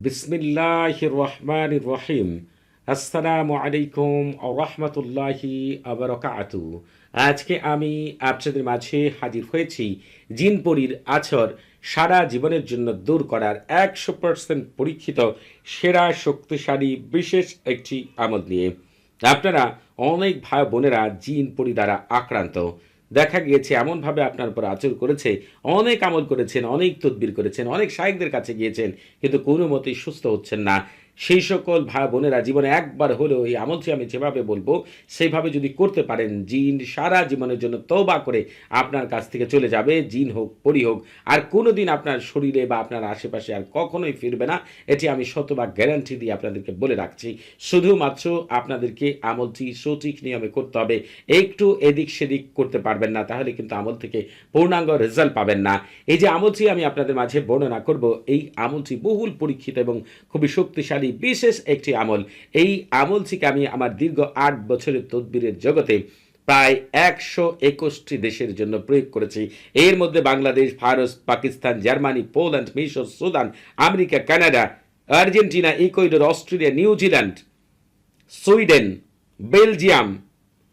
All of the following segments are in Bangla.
বিসমিল্লাহির রহমানির রহিম। আসসালামু আলাইকুম ওয়া রাহমাতুল্লাহি ওয়া বারাকাতুহু। আজকে আমি আপনাদের মাঝে হাজির হয়েছি জিনপরির আছর সারা জীবনের জন্য দূর করার 100% পরীক্ষিত সেরা শক্তিশালী বিশেষ একটি আমল নিয়ে। আপনারা অনেক ভাই বোনেরা জিনপরি দ্বারা আক্রান্ত। দেখা গিয়েছে এমনভাবে আপনার উপর আচর করেছে, অনেক আমল করেছেন, অনেক তদবির করেছেন, অনেক শায়েখদের কাছে গিয়েছেন, কিন্তু কোনো মতেই সুস্থ হচ্ছেন না। সেই সকল ভাই বোনেরা জীবনে একবার হলেও এই আমলটি আমি যেভাবে বলবো সেইভাবে যদি করতে পারেন, জিন সারা জীবনের জন্য তওবা করে আপনার কাছ থেকে চলে যাবে। জিন হোক, পরি হোক, আর কোনোদিন আপনার শরীরে বা আপনার আশেপাশে আর কখনোই ফিরবে না। এটি আমি শতভাগ গ্যারান্টি দিয়ে আপনাদেরকে বলে রাখছি। শুধুমাত্র আপনাদেরকে আমলটি সঠিক নিয়মে করতে হবে। একটু এদিক সেদিক করতে পারবেন না, তাহলে কিন্তু আমল থেকে পূর্ণাঙ্গ রেজাল্ট পাবেন না। এই যে আমলটি আমি আপনাদের মাঝে বর্ণনা করব, এই আমলটি বহুল পরীক্ষিত এবং খুবই শক্তিশালী বিশেষ একটি আমল। এই আমলটিকে আমি আমার দীর্ঘ ৮ বছরের তদবিরের জগতে প্রায় ১২১টি দেশের জন্য প্রয়োগ করেছি। এর মধ্যে বাংলাদেশ, ভারত, পাকিস্তান, জার্মানি, পোল্যান্ড, মিশর, Sudan, America, Canada, Argentina, Ecuador, Australia, New Zealand, Sweden, Belgium,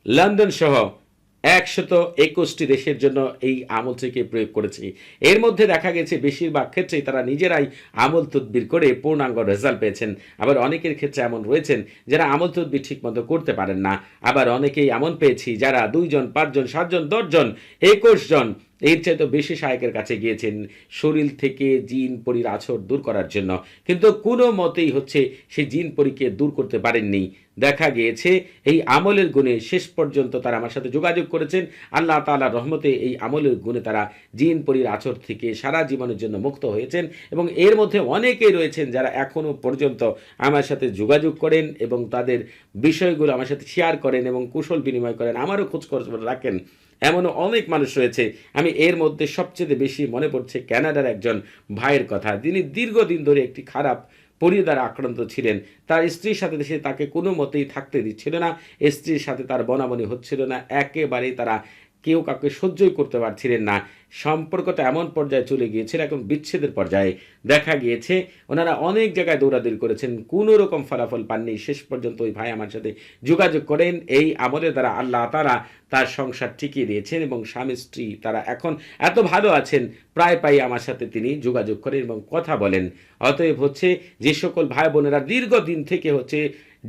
London সহ ১২১টি দেশের জন্য এই আমলটিকে প্রয়োগ করেছি। এর মধ্যে দেখা গেছে বেশিরভাগ ক্ষেত্রেই তারা নিজেরাই আমল তদবির করে পূর্ণাঙ্গ রেজাল্ট পেয়েছেন। আবার অনেকের ক্ষেত্রে এমন রয়েছেন যারা আমল তদবির ঠিকমতো করতে পারেন না। আবার অনেকেই এমন পেয়েছি যারা ২ জন, ৫ জন, ৭ জন, ১০ জন, ২১ জন, এর চাইতে বেশি শায়েকের কাছে গিয়েছেন শরীর থেকে জিন পরির আছর দূর করার জন্য, কিন্তু কোনো মতেই সেই জিন পরিকে দূর করতে পারেননি। দেখা গিয়েছে এই আমলের গুণে শেষ পর্যন্ত তারা আমার সাথে যোগাযোগ করেছেন। আল্লাহ তাআলার রহমতে এই আমলের গুণে তারা জিন পরির আছর থেকে সারা জীবনের জন্য মুক্ত হয়েছেন। এবং এর মধ্যে অনেকেই রয়েছেন যারা এখনও পর্যন্ত আমার সাথে যোগাযোগ করেন এবং তাদের বিষয়গুলো আমার সাথে শেয়ার করেন এবং কুশল বিনিময় করেন, আমারও খোঁজখবর রাখেন। এমনও অনেক মানুষ রয়েছে। আমি এর মধ্যে সবচেয়ে বেশি মনে পড়ছে কানাডার একজন ভাইয়ের কথা। তিনি দীর্ঘদিন ধরে একটি খারাপ পরি দ্বারা আক্রান্ত ছিলেন। তার স্ত্রীর সাথে সে তাকে কোনো মতেই থাকতে দিচ্ছিল না। স্ত্রীর সাথে তার বনাবনি হচ্ছিল না। একেবারেই তারা কেউ কাউকে সহ্যই করতে পারছিলেন না। সম্পর্কটা এমন পর্যায়ে চলে গিয়েছিল, এখন বিচ্ছেদের পর্যায়ে। দেখা গিয়েছে ওনারা অনেক জায়গায় দৌড়াদৌড়ি করেছেন, কোনো রকম ফলাফল পাননি। শেষ পর্যন্ত ওই ভাই আমার সাথে যোগাযোগ করেন। এই আমলের দ্বারা আল্লাহ তাআলা তার সংসার টিকিয়ে দিয়েছেন এবং স্বামী স্ত্রী তারা এখন এত ভালো আছেন, প্রায় আমার সাথে তিনি যোগাযোগ করেন এবং কথা বলেন। অতএব যে সকল ভাই বোনেরা দীর্ঘদিন থেকে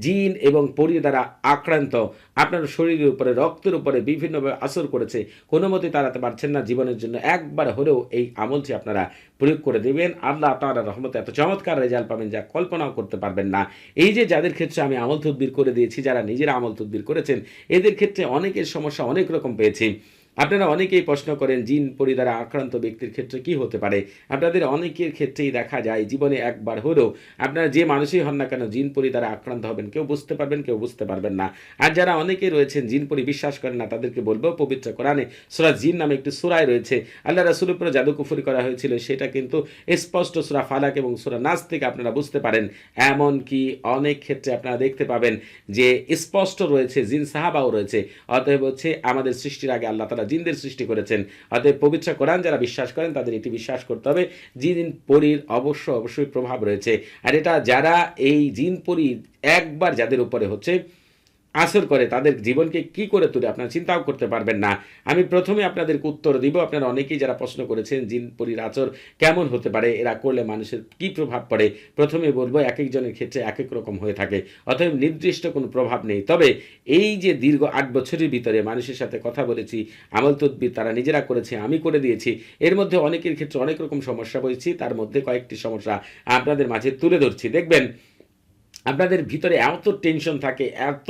জিন এবং পরি দ্বারা আক্রান্ত, আপনার শরীরের উপরে, রক্তের উপরে বিভিন্নভাবে আসর করেছে, কোনো মতেই তাড়াতে পারছেন না, জীবনের জন্য একবার হলেও এই আমলটি আপনারা প্রয়োগ করে দেবেন। আল্লাহ তাআলার রহমতে এত চমৎকার রেজাল্ট পাবেন যা কল্পনাও করতে পারবেন না। এই যে যাদের ক্ষেত্রে আমি আমল তদবির করে দিয়েছি, যারা নিজেরা আমল তদবির করেছেন, এদের ক্ষেত্রে অনেকের সমস্যা অনেক রকম পেয়েছি। আপনারা অনেকেই প্রশ্ন করেন জিন পরি দ্বারা আক্রান্ত ব্যক্তির ক্ষেত্রে কি হতে পারে। আপনাদের অনেকের ক্ষেত্রেই দেখা যায় জীবনে একবার হলেও আপনারা যে মানুষই হন না কেন জিন পরি দ্বারা আক্রান্ত হবেন, কেউ বুঝতে পারবেন, কেউ বুঝতে পারবেন না। আর যারা অনেকেই রয়েছেন জিন পরি বিশ্বাস করেন না, তাদেরকে বলবো পবিত্র কোরআনে সূরা জিন নামে একটি সূরায় রয়েছে, আল্লাহ রাসূলের উপরে জাদু কুফরি করা হয়েছিল, সেটা কিন্তু স্পষ্ট সূরা ফালাক এবং সূরা নাস থেকে আপনারা বুঝতে পারেন। এমন কি অনেক ক্ষেত্রে আপনারা দেখতে পাবেন যে স্পষ্ট রয়েছে জিন সাহাবাও রয়েছে। অতএব আমাদের সৃষ্টির আগে আল্লাহ তাআলা জিনদের সৃষ্টি করেছেন। অতএব পবিত্র কোরআন যারা বিশ্বাস করেন তাদের এটি বিশ্বাস করতে হবে, জিন পরীর অবশ্যই প্রভাব রয়েছে। আর এটা যারা এই জিন পরী একবার যাদের উপরে আসর করে, তাদের জীবনকে কি করে তোলে আপনারা চিন্তাও করতে পারবেন না। আমি প্রথমে আপনাদেরকে উত্তর দিব। আপনারা অনেকেই যারা প্রশ্ন করেছেন জিন পরীর আচর কেমন হতে পারে, এরা করলে মানুষের কি প্রভাব পড়ে, প্রথমে বলবো এক একজনের ক্ষেত্রে এক এক রকম হয়ে থাকে। অতএব নির্দিষ্ট কোনো প্রভাব নেই। তবে এই যে দীর্ঘ ৮ বছরের ভিতরে মানুষের সাথে কথা বলেছি, আমল তদবির তারা নিজেরা করেছে, আমি করে দিয়েছি, এর মধ্যে অনেকের ক্ষেত্রে অনেক রকম সমস্যা বলেছি। তার মধ্যে কয়েকটি সমস্যা আপনাদের মাঝে তুলে ধরছি। দেখবেন আপনাদের ভিতরে এত টেনশন থাকে, এত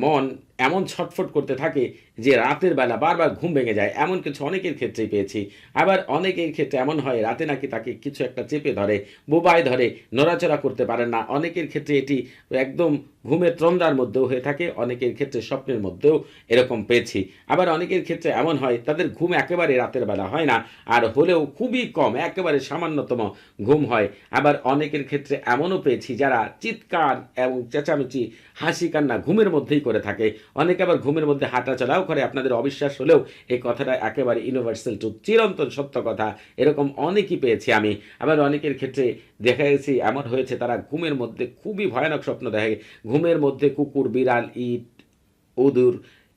মন এমন ছটফট করতে থাকে যে রাতের বেলা বারবার ঘুম ভেঙে যায়, এমন কিছু অনেকের ক্ষেত্রেই পেয়েছি। আবার অনেকের ক্ষেত্রে এমন হয় রাতে নাকি তাকে কিছু একটা চেপে ধরে, বোবায় ধরে, নড়াচড়া করতে পারেন না। অনেকের ক্ষেত্রে এটি একদম ঘুমের তন্দ্রার মধ্যেও হয়ে থাকে, অনেকের ক্ষেত্রে স্বপ্নের মধ্যেও এরকম পেয়েছি। আবার অনেকের ক্ষেত্রে এমন হয় তাদের ঘুম একেবারে রাতের বেলা হয় না, আর হলেও খুবই কম, একেবারে সামান্যতম ঘুম হয়। আবার অনেকের ক্ষেত্রে এমনও পেয়েছি যারা চিৎকার এবং চেঁচামেচি, হাসি কান্না ঘুমের মধ্যেই করে থাকে। অনেকে আবার ঘুমের মধ্যে হাঁটা চলাও করে। আপনাদের অবিশ্বাস হলেও এই কথাটা একেবারে ইউনিভার্সাল ট্রুথ, চিরন্তন সত্য কথা। এরকম অনেকই পেয়েছি আমি। আবার অনেকের ক্ষেত্রে দেখা গেছে এমন হয়েছে তারা ঘুমের মধ্যে খুবই ভয়ানক স্বপ্ন দেখে। ঘুমের মধ্যে কুকুর, বিড়াল, ইট, অদূর,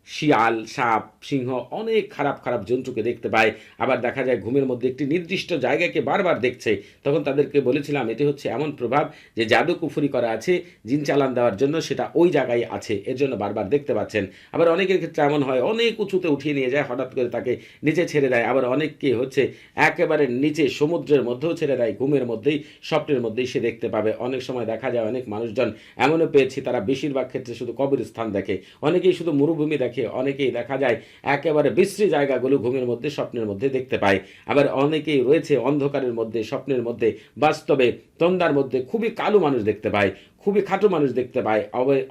শিয়াল, সাপ, সিংহ অনেক খারাপ খারাপ জন্তুকে দেখতে পায়। আবার দেখা যায় ঘুমের মধ্যে একটি নির্দিষ্ট জায়গাকে বারবার দেখছে। তখন তাদেরকে বলেছিলাম এটি হচ্ছে এমন প্রভাব যে জাদু কুফরি করা আছে, জিন চালান দেওয়ার জন্য সেটা ওই জায়গায় আছে, এর জন্য বারবার দেখতে পাচ্ছেন। আবার অনেকের ক্ষেত্রে এমন হয় অনেক উঁচুতে উঠিয়ে নিয়ে যায়, হঠাৎ করে তাকে নিচে ছেড়ে দেয়। আবার অনেককে হচ্ছে একেবারে নিচে সমুদ্রের মধ্যেও ছেড়ে দেয়, ঘুমের মধ্যেই, স্বপ্নের মধ্যেই সে দেখতে পাবে। অনেক সময় দেখা যায় অনেক মানুষজন এমনও পেয়েছি তারা বেশিরভাগ ক্ষেত্রে শুধু কবরস্থান দেখে, অনেকেই শুধু মরুভূমি দেখে, অনেকেই দেখা যায় একেবারে বিশ্রী জায়গাগুলো ঘুমের মধ্যে, স্বপ্নের মধ্যে দেখতে পায়। আবার অনেকেই রয়েছে অন্ধকারের মধ্যে, স্বপ্নের মধ্যে, বাস্তবে তন্দার মধ্যে খুবই কালো মানুষ দেখতে পায়, খুবই খাটো মানুষ দেখতে পায়।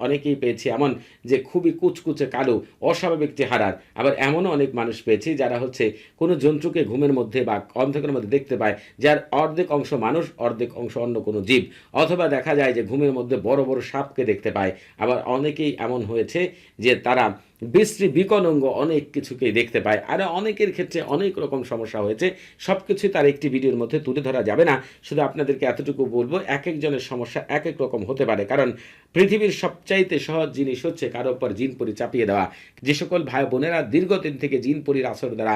অনেকেই পেয়েছি এমন যে খুবই কুচকুচে কালো, অস্বাভাবিক চেহারার। আবার এমনও অনেক মানুষ পেয়েছি যারা হচ্ছে কোনো জন্তুকে ঘুমের মধ্যে বা অন্ধকারের মধ্যে দেখতে পায়, যার অর্ধেক অংশ মানুষ, অর্ধেক অংশ অন্য কোনো জীব। অথবা দেখা যায় যে ঘুমের মধ্যে বড় বড় সাপকে দেখতে পায়। আবার অনেকেই এমন হয়েছে যে তারা বিশ্রী বিকলাঙ্গ অনেক কিছুকেই দেখতে পায়। আর অনেকের ক্ষেত্রে অনেক রকম সমস্যা হয়েছে। সব কিছুই তার একটি ভিডিওর মধ্যে তুলে ধরা যাবে না। শুধু আপনাদেরকে এতটুকু বলবো, এক একজনের সমস্যা এক এক রকম হতে পারে। কারণ পৃথিবীর সবচাইতে সহজ জিনিস হচ্ছে কারো উপর জিনপরি চাপিয়ে দেওয়া। যে সকল ভাই বোনেরা দীর্ঘদিন থেকে জিনপরির আসর দ্বারা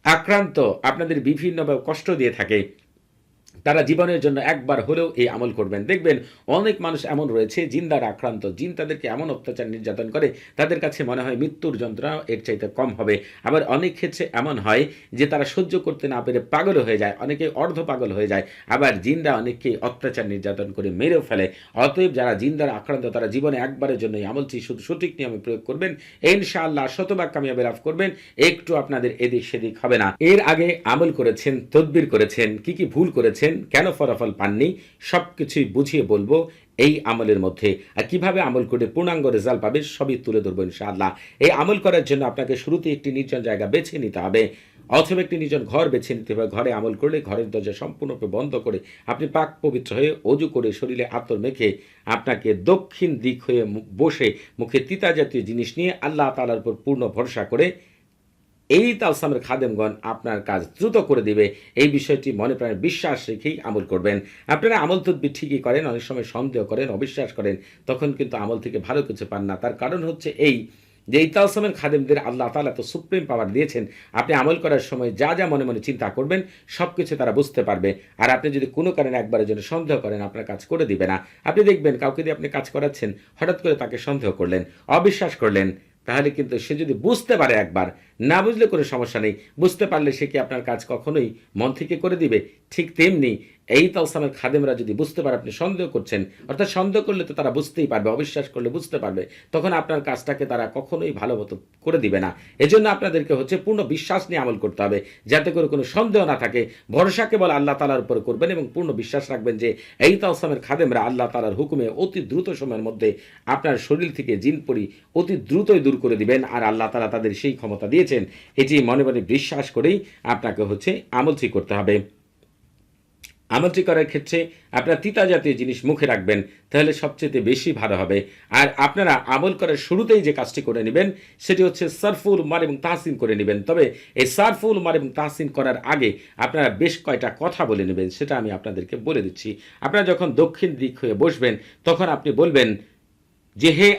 আক্রান্ত, আপনাদের বিভিন্নভাবে কষ্ট দিয়ে থাকে, তারা জীবনের জন্য একবার হলেও এই আমল করবেন। দেখবেন অনেক মানুষ এমন রয়েছে জিন দ্বারা আক্রান্ত, জিন তাদেরকে এমন অত্যাচার নির্যাতন করে তাদের কাছে মনে হয় মৃত্যুর যন্ত্রণা এর চাইতে কম হবে। আবার অনেক ক্ষেত্রে এমন হয় যে তারা সহ্য করতে না পেরে পাগল হয়ে যায়, অনেকে অর্ধ পাগল হয়ে যায়। আবার জিনরা অনেককে অত্যাচার নির্যাতন করে মেরেও ফেলে। অতএব যারা জিন দ্বারা আক্রান্ত তারা জীবনে একবারের জন্য এই আমলটি শুধু সঠিক নিয়মে প্রয়োগ করবেন, ইনশাআল্লাহ শতভাগ কামিয়াবি লাভ করবেন। একটু আপনাদের এদিক সেদিক হবে না। এর আগে আমল করেছেন, তদবির করেছেন, কি কি ভুল করেছেন, কেন ফলাফল পাননি, সবকিছুই বুঝিয়ে বলবো এই আমলের মধ্যে। আর কিভাবে আমল করে পূর্ণাঙ্গ রেজাল্ট পাবে সবই তুলে ধরবো ইনশাআল্লাহ। এই আমল করার জন্য আপনাকে শুরুতে একটি নির্জন জায়গা বেছে নিতে হবে, অথবা একটি নির্জন ঘর বেছে নিতে হবে। ঘরে আমল করলে ঘরের দরজা সম্পূর্ণরূপে বন্ধ করে আপনি পাক পবিত্র হয়ে অজু করে শরীরে আতর মেখে আপনাকে দক্ষিণ দিক হয়ে বসে মুখে তিতা জাতীয় জিনিস নিয়ে আল্লাহ তাআলার উপর পূর্ণ ভরসা করে এই তালসামের খাদেমগণ আপনার কাজ দ্রুত করে দিবে, এই বিষয়টি মনে প্রাণে বিশ্বাস রেখেই আমল করবেন। আপনারা আমল তদবির ঠিকই করেন, অনেক সময় সন্দেহ করেন, অবিশ্বাস করেন, তখন কিন্তু আমল থেকে ভালো কিছু পান না। তার কারণ হচ্ছে এই যে এই তালসামের খাদেমদের আল্লাহ তাআলা তো সুপ্রিম পাওয়ার দিয়েছেন। আপনি আমল করার সময় যা যা মনে মনে চিন্তা করবেন সব কিছু তারা বুঝতে পারবে। আর আপনি যদি কোনো কারণে একবারের জন্য সন্দেহ করেন, আপনার কাজ করে দিবে না। আপনি দেখবেন কাউকে দিয়ে আপনি কাজ করাচ্ছেন, হঠাৎ করে তাকে সন্দেহ করলেন, অবিশ্বাস করলেন, তাহলে কিন্তু সে যদি বুঝতে পারে, একবার না বুঝলে কোনো সমস্যা নেই, বুঝতে পারলে সে কি আপনার কাজ কখনোই মন থেকে করে দিবে? ঠিক তেমনি এই তালসামের খাদেমরা যদি বুঝতে পারে আপনি সন্দেহ করছেন, অর্থাৎ সন্দেহ করলে তো তারা বুঝতেই পারবে, অবিশ্বাস করলে বুঝতে পারবে, তখন আপনার কাজটাকে তারা কখনোই ভালো মতো করে দিবে না। এজন্য আপনাদেরকে হচ্ছে পূর্ণ বিশ্বাস নিয়ে আমল করতে হবে, যাতে করে কোনো সন্দেহ না থাকে। ভরসা কেবল আল্লাহ তাআলার উপর করবেন এবং পূর্ণ বিশ্বাস রাখবেন যে এই তালসামের খাদেমরা আল্লাহ তাআলার হুকুমে অতি দ্রুত সময়ের মধ্যে আপনার শরীর থেকে জিনপরি অতি দ্রুতই দূর করে দিবেন। আর আল্লাহ তাআলা তাদের সেই ক্ষমতা দিয়েছেন। এটি মনে মনে বিশ্বাস করেই আপনাকে হচ্ছে আমলটি করতে হবে। আমলটি করার ক্ষেত্রে আপনারা তিতা জাতীয় জিনিস মুখে রাখবেন, তাহলে সবচেয়ে বেশি ভালো হবে। আর আপনারা আমল করার শুরুতেই যে কাজটি করে নেবেন সেটি হচ্ছে সারফুল মার এবং তাহসিন করে নেবেন। তবে এই সারফুল মার এবং তাহসিন করার আগে আপনারা বেশ কয়টা কথা বলে নেবেন, সেটা আমি আপনাদেরকে বলে দিচ্ছি। আপনারা যখন দক্ষিণ দিক হয়ে বসবেন তখন আপনি বলবেন যে হে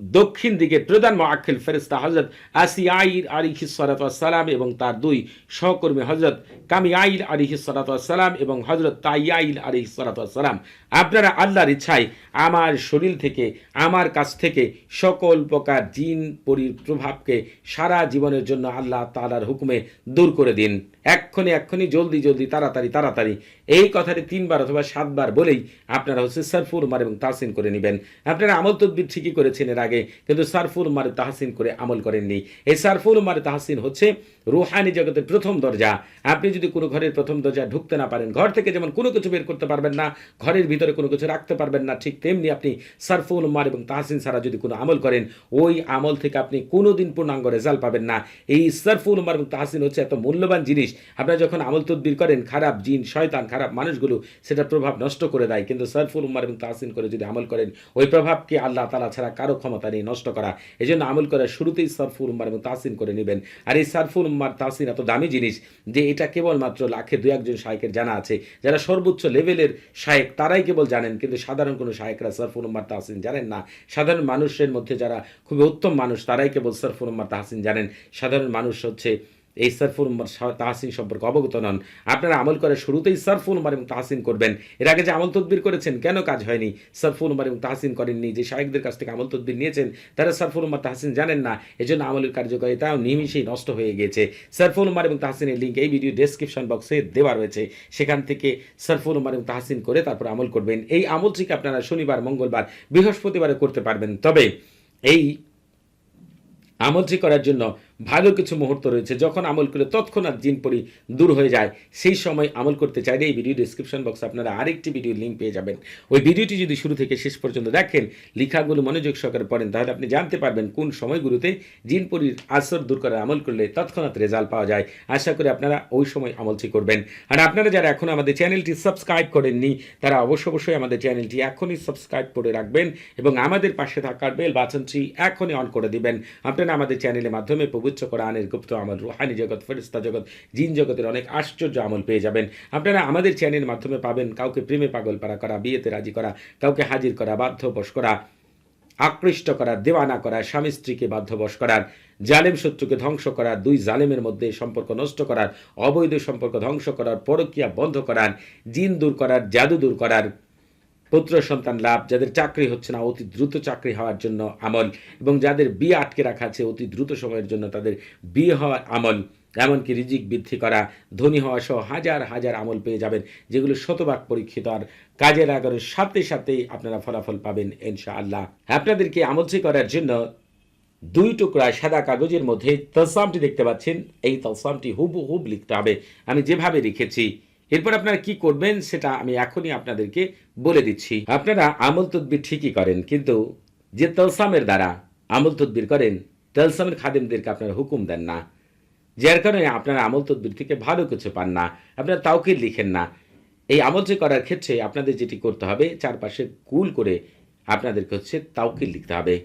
দক্ষিণ দিকে প্রধান মুআক্কিল ফেরেশতা হযরত আসিয়াইর আলাইহিস সালাতু ওয়াস সালাম এবং তার দুই সহকর্মী হযরত কামিয়াইল আলাইহিস সালাতু ওয়াস সালাম এবং হযরত তাইয়াইল আলাইহিস সালাতু ওয়াস সালাম, আপনারা আল্লাহর ইচ্ছায় আমার শরীর থেকে, আমার কাছ থেকে সকল প্রকার জিন পরির প্রভাবকে সারা জীবনের জন্য আল্লাহ তাআলার হুকুমে দূর করে দিন। এক্ষুনি এক্ষুনি, জলদি জলদি, তাড়াতাড়ি তাড়াতাড়ি, এই কথাটি 3 বার অথবা 7 বার বলেই আপনারা হচ্ছে সারফুল মার এবং তাহসিন করে নেবেন। আপনারা আমল তদবির ঠিকই করেছেন এর আগে, কিন্তু সারফুল মারে তাহসিন করে আমল করেননি। এই সারফুল মারে তাহসিন হচ্ছে রুহানি জগতের প্রথম দরজা। আপনি যদি কোনো ঘরের প্রথম দরজা ঢুকতে না পারেন, ঘর থেকে যেমন কোনো কিছু বের করতে পারবেন না, ঘরের ভিতরে কোনো কিছু রাখতে পারবেন না, ঠিক তেমনি আপনি সারফুল মার এবং তাহসিন ছাড়া যদি কোনো আমল করেন, ওই আমল থেকে আপনি কোনোদিন পূর্ণাঙ্গ রেজাল্ট পাবেন না। এই সারফুল মার এবং তাহসিন হচ্ছে এত মূল্যবান জিনিস। আপনারা যখন আমল তদবির করেন, খারাপ জিন, শয়তান, খারাপ মানুষগুলো সেটা প্রভাব নষ্ট করে দেয়, কিন্তু সারফুল মার এবং তাহসিন করে যদি আমল করেন, ওই প্রভাবকে আল্লাহ তাআলা ছাড়া কারো ক্ষমতা ক্ষমতা নেই নষ্ট করা। এই জন্য আমল করার শুরুতেই সরফুল উম্মার এবং তাহসিন করে নেবেন। আর এই সরফুল উম্মার তাহসিন এত দামি জিনিস যে এটা কেবলমাত্র লাখে 2-1 শায়েকের জানা আছে। যারা সর্বোচ্চ লেভেলের শায়েক তারাই কেবল জানেন, কিন্তু সাধারণ কোনো শায়েকরা সরফুল উম্মার তাহসিন জানেন না। সাধারণ মানুষের মধ্যে যারা খুবই উত্তম মানুষ তারাই কেবল সরফুল উম্মার তাহসিন জানেন। সাধারণ মানুষ হচ্ছে এই সরফুল উম্মার তাহসিন সম্পর্কে অবগত নন। আপনারা আমল করার শুরুতেই সরফুল উম্মার এবং তাহসিন করবেন। এর আগে যে আমল তদবির করেছেন কেন কাজ হয়নি? সরফুল উম্মার এবং তাহসিন করেননি। যে শায়েকদের কাছ থেকে আমল তদবির নিয়েছেন তারা সরফুল উম্মার তাহসিন জানেন না, এজন্য আমলের কার্যকারিতাও নিমিষেই নষ্ট হয়ে গিয়েছে। সরফুল উম্মার এবং তাহসিনের লিঙ্ক এই ভিডিও ডেসক্রিপশন বক্সে দেওয়া রয়েছে, সেখান থেকে সরফুল উম্মার এবং তাহসিন করে তারপর আমল করবেন। এই আমলটিকে আপনারা শনিবার, মঙ্গলবার, বৃহস্পতিবারে করতে পারবেন। তবে এই আমলটি করার জন্য ভালো কিছু মুহূর্ত রয়েছে। যখন আমল করে তৎক্ষণাৎ জিনপরি দূর হয়ে যায়, সেই সময় আমল করতে চাইলে এই ভিডিও ডিসক্রিপশন বক্সে আপনারা আরেকটি ভিডিওর লিঙ্ক পেয়ে যাবেন। ওই ভিডিওটি যদি শুরু থেকে শেষ পর্যন্ত দেখেন, লেখাগুলো মনোযোগ সহকারে পড়েন, তাহলে আপনি জানতে পারবেন কোন সময়গুলোতে জিনপরির আসর দূর করার আমল করলে তৎক্ষণাৎ রেজাল্ট পাওয়া যায়। আশা করি আপনারা ওই সময় আমলটি করবেন। আর আপনারা যারা এখন আমাদের চ্যানেলটি সাবস্ক্রাইব করেননি তারা অবশ্যই আমাদের চ্যানেলটি এখনই সাবস্ক্রাইব করে রাখবেন এবং আমাদের পাশে থাকার বেল বাটনটি এখনই অন করে দিবেন। আপনারা আমাদের চ্যানেলের মাধ্যমে পবিত্র কোরআনের গুপ্ত আমল, রুহানি জগৎ, ফেরেশতা জগৎ, জিন জগতের অনেক আশ্চর্য আমল পেয়ে যাবেন। আপনারা আমাদের চ্যানেলের মাধ্যমে পাবেন কাউকে প্রেমে পাগল পারা করা, বিয়েতে রাজি করা, কাউকে হাজির করা, বাধ্যবশ করা, আকৃষ্ট করা, দেওয়ানা করা, স্বামী স্ত্রীকে বাধ্যবশ করার, জালেম শত্রুকে ধ্বংস করার, 2 জালেমের মধ্যে সম্পর্ক নষ্ট করার, অবৈধ সম্পর্ক ধ্বংস করার, পরকীয়া বন্ধ করার, জিন দূর করার, জাদু দূর করার, পুত্র সন্তান লাভ, যাদের চাকরি হচ্ছে না অতি দ্রুত চাকরি হওয়ার জন্য আমল, এবং যাদের বিয়ে আটকে রাখা আছে অতি দ্রুত সময়ের জন্য তাদের বিয়ে হওয়ার আমল, এমনকি রিজিক বৃদ্ধি করা, ধনী হওয়া সহ হাজার হাজার আমল পেয়ে যাবেন, যেগুলো শতভাগ পরীক্ষিত। আর কাজে লাগানোর সাথে সাথেই আপনারা ফলাফল পাবেন ইনশাআল্লাহ। আপনাদেরকে আমলটি করার জন্য 2 টুকরা সাদা কাগজের মধ্যে তালসামটি দেখতে পাচ্ছেন, এই তালসামটি হুবহুব লিখতে হবে আমি যেভাবে লিখেছি। এরপর আপনারা কি করবেন সেটা আমি এখনই আপনাদেরকে বলে দিচ্ছি। আপনারা আমল তদবির ঠিকই করেন, কিন্তু যে তালসামের দ্বারা আমল তদবির করেন, তালসামের খাদেমদেরকে আপনারা হুকুম দেন না, যার কারণে আপনারা আমল তদবির থেকে ভালো কিছু পান না, আপনারা তাওকিল লিখেন না। এই আমলটি করার ক্ষেত্রে আপনাদের যেটি করতে হবে, চারপাশে কুল করে আপনাদেরকে হচ্ছে তাওকিল লিখতে হবে।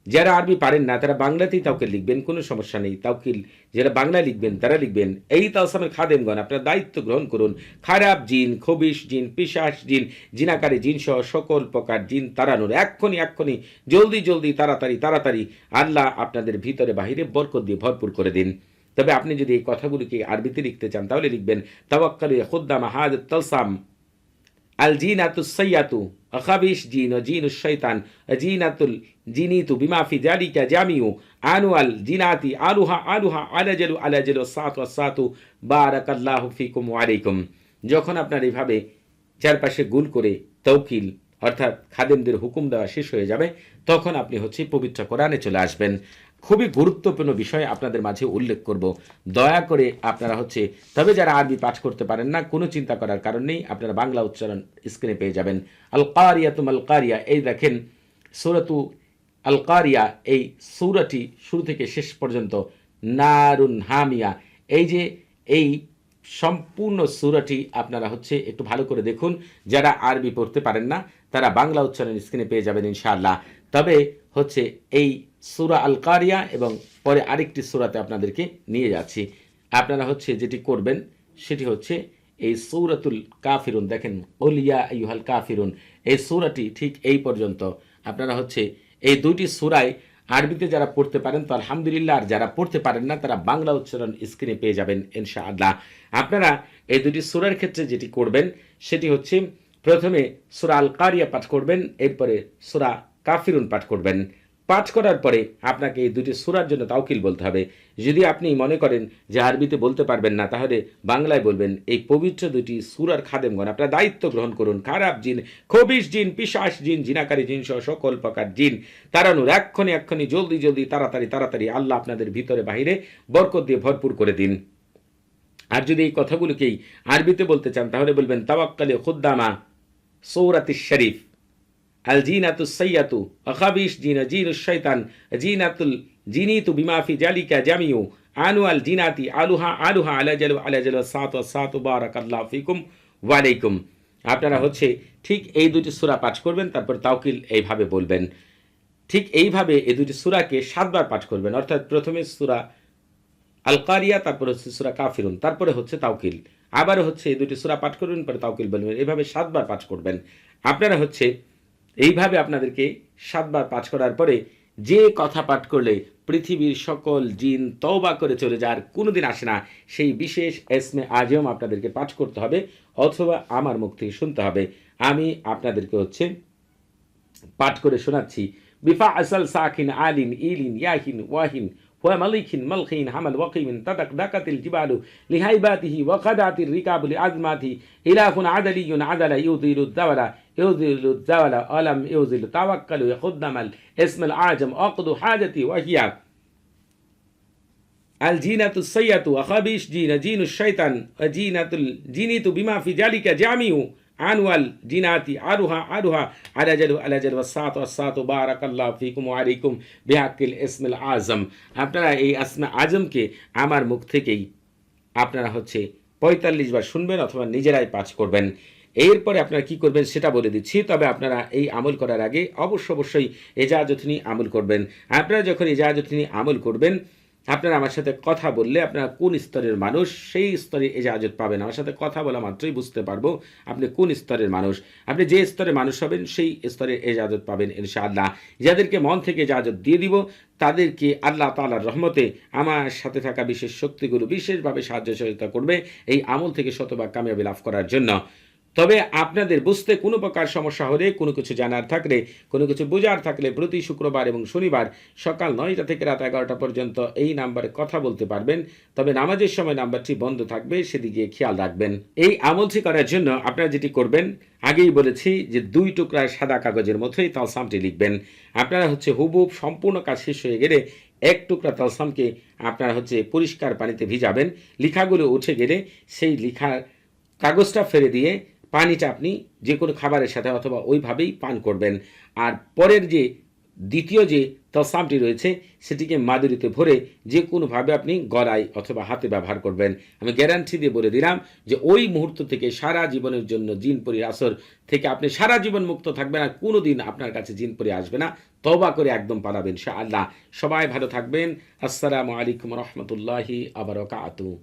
যারা আরবি পারেন না তারা বাংলাতেই তাওকিল লিখবেন, কোনো সমস্যা নেই। তাওকিল যারা বাংলা লিখবেন তারা লিখবেন। এই তালসামের খাদেমগণ আপনারা দায়িত্ব গ্রহণ করুন। খারাপ জিন, খবিশ জিন, পিশাচ জিন, জিনাকারী জিন সহ সকল প্রকার জিন তাড়ানোর এক্ষুনি জলদি তাড়াতাড়ি আল্লাহ আপনাদের ভিতরে বাহিরে বরকত দিয়ে ভরপুর করে দিন। তবে আপনি যদি এই কথাগুলিকে আরবিতে লিখতে চান তাহলে লিখবেন তাওয়াক্কালু খুদ্দাম হাযাত তালসাম আল জিনাতুস সাইয়াতু আখাবিশ জিন ও জিনুশ শয়তান জিনাতুল জিনিতু বিমা ফি যালিকা জামিউ আনুয়াল জিনাতি আলুহা আলাজালু সাতু বারাকাল্লাহু ফিকুম ওয়া আলাইকুম। যখন আপনার এইভাবে চারপাশে গুল করে তাওকিল অর্থাৎ খাদেমদের হুকুম দেওয়া শেষ হয়ে যাবে, তখন আপনি হচ্ছে পবিত্র কোরআনে চলে আসবেন। খুবই গুরুত্বপূর্ণ বিষয় আপনাদের মাঝে উল্লেখ করব, দয়া করে আপনারা হচ্ছে, তবে যারা আরবি পাঠ করতে পারেন না কোনো চিন্তা করার কারণ নেই, আপনারা বাংলা উচ্চারণ স্ক্রিনে পেয়ে যাবেন। আল কারিয়াতুম আল কারিয়া, এই দেখেন সূরাতু আল কারিয়া, এই সূরাটি শুরু থেকে শেষ পর্যন্ত নারুন হামিয়া, এই যে এই সম্পূর্ণ সূরাটি আপনারা হচ্ছে একটু ভালো করে দেখুন। যারা আরবি পড়তে পারেন না তারা বাংলা উচ্চারণ স্ক্রিনে পেয়ে যাবেন ইনশাআল্লাহ। তবে হচ্ছে এই সূরা আল কারিয়া এবং পরে আরেকটি সূরাতে আপনাদেরকে নিয়ে যাচ্ছি। আপনারা হচ্ছে যেটি করবেন সেটি হচ্ছে এই সূরাতুল কাফিরুন, দেখেন ওলিয়া আইয়ুহাল কাফিরুন, এই সূরাটি ঠিক এই পর্যন্ত আপনারা হচ্ছে এই 2টি সূরায় আরবিতে যারা পড়তে পারেন তো আলহামদুলিল্লাহ, আর যারা পড়তে পারেন না তারা বাংলা উচ্চারণ স্ক্রিনে পেয়ে যাবেন ইনশাআল্লাহ। আপনারা এই 2টি সূরার ক্ষেত্রে যেটি করবেন সেটি হচ্ছে প্রথমে সূরা আল কারিয়া পাঠ করবেন, এরপরে সূরা কাফিরুন পাঠ করবেন। পাঠ করার পরে আপনাকে এই 2টি সূরার জন্য তাওকিল বলতে হবে। যদি আপনি মনে করেন যে আরবিতে বলতে পারবেন না তাহলে বাংলায় বলবেন। এই পবিত্র 2টি সূরার খাদেমগণ আপনারা দায়িত্ব গ্রহণ করুন। খারাপ জিন, খবিশ জিন, পিশাচ জিন, জিনাকারী জিন সহ সকল প্রকার জিন তাড়ানোর এক্ষুনি জলদি তাড়াতাড়ি আল্লাহ আপনাদের ভিতরে বাহিরে বরকত দিয়ে ভরপুর করে দিন। আর যদি এই কথাগুলোকেই আরবিতে বলতে চান তাহলে বলবেন তাওয়াক্কালু খুদ্দামা সূরাতিশ শরীফ আল জিনাতুস সাইয়াতু আখাবিশ জিন জিনুশ শয়তান জিনাতুল জিনিতু বিমা ফি যালিকা জামিউ আনুয়াল জিনাতি আলুহা আলাজালু সাতু বারাকাল্লাহু ফিকুম ওয়া আলাইকুম। আপনারা হচ্ছে ঠিক এই 2টি সূরা পাঠ করবেন, তারপর তাওকিল এইভাবে বলবেন। ঠিক এইভাবে এই দুটি সূরাকে 7 বার পাঠ করবেন, অর্থাৎ প্রথমে সূরা আল কারিয়া, তারপরে হচ্ছে সূরা কাফিরুন, তারপরে হচ্ছে তাওকিল, আবারও হচ্ছে এই দুটি সূরা পাঠ করবেন, পরে তাওকিল বলবেন, এভাবে 7 বার পাঠ করবেন। আপনারা হচ্ছে এইভাবে আপনাদেরকে 7 বার পাঠ করার পরে যে কথা পাঠ করলে পৃথিবীর সকল জিন তওবা করে চলে যায় আর কোনোদিন আসে না, সেই বিশেষ এসমে আজম আপনাদেরকে পাঠ করতে হবে, অথবা আমার মুখ থেকে শুনতে হবে। আমি আপনাদেরকে হচ্ছে পাঠ করে শোনাচ্ছি। বিফা আসল সাকিন আলিন ইলিন ইয়াহিন ওয়াহিন হুয়া মালিকিন মালখিন হামাল ওয়াকিমিন তাদাক দাকাতিল জিবালু লিহাইবাতিহি ওয়াকাদাতির রিকাবুল আজমাতি ইলাহুন আদালিয়ুন আদালা ইউদিলুদ দাওয়ালা ইউদিলুদ দাওয়ালা আলাম ইউদিল তাওয়াক্কালু ইয়াখুদ্দামাল ইসমাল আজম আকদু হাজাতি ওয়াহিয়া আল জিনাতু সাইয়াতু আখাবিশ জিনা জিনুশ শাইতান জিনাতুল জিনিতু বিমা ফি জালিকা জামিউ আনওয়াল জিনাতি আরুহা আরুহা আলাজালু আলাজাল ওয়াসাত ওয়াসাত বারাকাল্লাহু ফিকুম ওয়া আলাইকুম বিহাক্কিল ইসমিল আজম। আপনারা এই ইসমে আজমকে আমার মুখ থেকেই আপনারা হচ্ছে 45 বার শুনবেন অথবা নিজেরাই পাঠ করবেন। এরপরে আপনারা কি করবেন সেটা বলে দিচ্ছি, তবে আপনারা এই আমল করার আগে অবশ্যই এজাজত নিয়ে আমল করবেন। আপনারা যখন এজাজত নিয়ে আমল করবেন, আপনারা আমার সাথে কথা বললে আপনারা কোন স্তরের মানুষ সেই স্তরে এজাজত পাবেন। আমার সাথে কথা বলা মাত্রই বুঝতে পারবো আপনি কোন স্তরের মানুষ। আপনি যে স্তরের মানুষ হবেন সেই স্তরে এজাজত পাবেন ইনশাআল্লাহ। যাদেরকে মন থেকে এজাজত দিয়ে দিব তাদেরকে আল্লাহ তাআলার রহমতে আমার সাথে থাকা বিশেষ শক্তিগুলো বিশেষভাবে সাহায্য সহযোগিতা করবে এই আমল থেকে শতভাগ কামিয়াবি লাভ করার জন্য। তবে আপনাদের বুঝতে কোনো প্রকার সমস্যা হলে, কোনো কিছু জানার থাকলে, কোনো কিছু বোঝার থাকলে প্রতি শুক্রবার এবং শনিবার সকাল 9টা থেকে রাত 11টা পর্যন্ত এই নাম্বারে কথা বলতে পারবেন। তবে নামাজের সময় নাম্বারটি বন্ধ থাকবে, সেদিকে খেয়াল রাখবেন। এই আমলটি করার জন্য আপনারা যেটি করবেন, আগেই বলেছি যে 2 টুকরা সাদা কাগজের মধ্যেই তালসামটি লিখবেন। আপনারা হচ্ছে হুবহুব সম্পূর্ণ কাজ শেষ হয়ে গেলে 1 টুকরা তালসামকে আপনারা হচ্ছে পরিষ্কার পানিতে ভিজাবেন। লেখাগুলো উঠে গেলে সেই লেখার কাগজটা ফেলে দিয়ে পানিটা আপনি যে কোনো খাবারের সাথে অথবা ওইভাবেই পান করবেন। আর পরের যে দ্বিতীয় যে তসামটি রয়েছে সেটিকে মাদুরিতে ভরে যে কোনোভাবে আপনি গলায় অথবা হাতে ব্যবহার করবেন। আমি গ্যারান্টি দিয়ে বলে দিলাম যে ওই মুহূর্ত থেকে সারা জীবনের জন্য জিনপরির আসর থেকে আপনি সারা জীবন মুক্ত থাকবেন, আর কোনো দিন আপনার কাছে জিনপরি আসবে না। তওবা করে একদম পালাবেন ইনশাআল্লাহ। সবাই ভালো থাকবেন। আসসালামু আলাইকুম রহমতুল্লাহি আবার বারাকাতুহু।